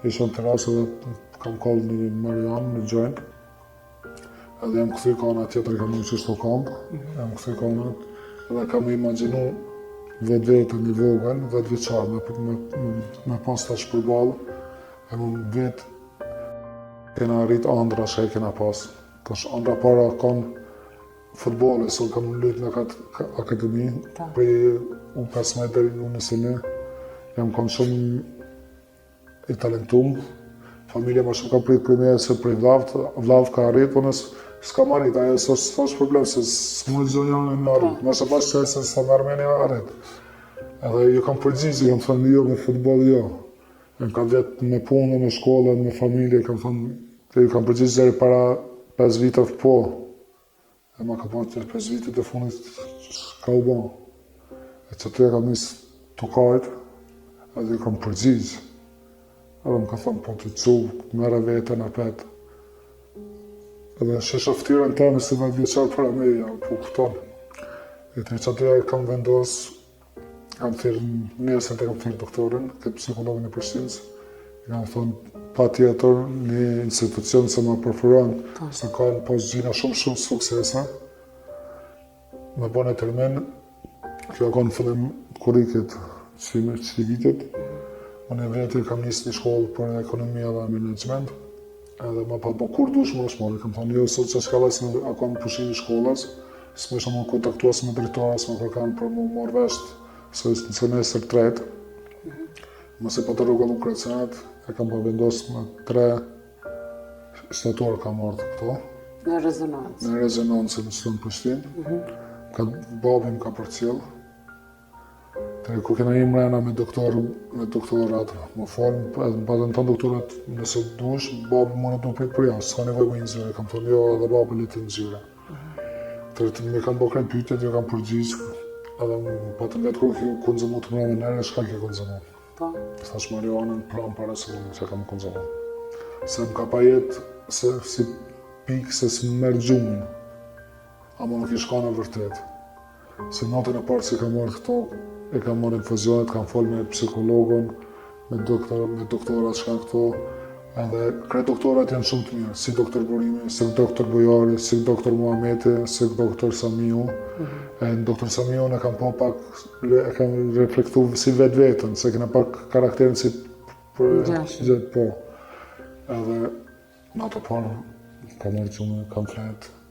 isha në terasë dhe kam kollë një marijuanë, një joint. Edhe jam këthy kana tjetër, kam një qështu kampë, jam këthy kana, edhe kam imaginu vetën një vogël, 10 vjeçar, me pas tash përballë, e më vetë kena arrit andra që e kena pas. Tash andra para kanë futbolli, so kam lujt në akademi, prej U15 deri në U21, jam kanë shumë i talentum, familja ma shumë ka prit për me se prej vlavë ka arrit, po s'kam arrit, ajo s'është problem, se s'mu gjë janë në arrit, nëse pas qaj se s'ta në Armenia arrit. Edhe ju kam përgjigje, kam thënë jo me futbol jo. Jam ka vjetë me punë, me shkollë, me familje, kam thënë, ju kam përgjigje deri para 5 viteve po. E ma ka pa të 5 vitet e funit ka u ban. E që të e kam njësë të kajtë, edhe ju kam përgjigje. Edhe më ka thënë, po të cuvë, mere vetën e petë. Edhe shesha ftyrën teme si 10 vjeçar para me, ja, po këtonë. E të që atyja kam vendosë, kam thirë njerësën të kam thirë doktorin, këtë psikologin e Prishtinës. Kam thonë, pa tjetër një institucion se më përfuron, se kanë pas gjina shumë suksese. Me bën e termin, kjo ka në fillim kurikit që vitit. Unë e vetë kam njësë një shkollë për ekonomia dhe management. Edhe ma pa kur dush më është marrë, kam thonë, jo, sot që shkallaj se ako në pushin i shkollës, s'më isha më kontaktuas me drejtora, s'më kërkan për më marrë vesht, se në semestër tretë. Mëse pa të rrugallu krecenat, e kam pa vendosë me 3 shtatorë kam marrë këto. Në rezonancë? Në rezonancë në qëtë në Prishtinë. Babim ka përcjellë. Ku kena i mrena me doktorat, më falë, pa të në tonë doktorat, nëse dush, babë më në të më pritë për jashtë, s'ka nevoj me i nëzire, kam thonë jo, edhe babë le të nëzire. Të me kam bëkrejnë pytet, jo kam përgjizë, edhe pa të vetë kërë konzumu të mrena nere, shka ke konzumu? Thash marijuanën pranë para se që kam konzumu. Se më ka pa jetë, si pikë, se si më merë gjumin, ama nuk i shka në vërtet. Se natën e parë që kam marrë këto, e kam marrë infuzionet, kam folë me psikologon, me doktorat që kanë këto, edhe kretë doktorat janë shumë të mirë, si doktor Burimi, si doktor Bojari, si doktor Muhameti, si doktor Samiu. Në doktor Samiu e kam pa pak, e kam reflektu si vetë vetën, se kena pak karakterin si gjëtë po. Edhe në ato parë, kam marrë gjumë, kam fletë.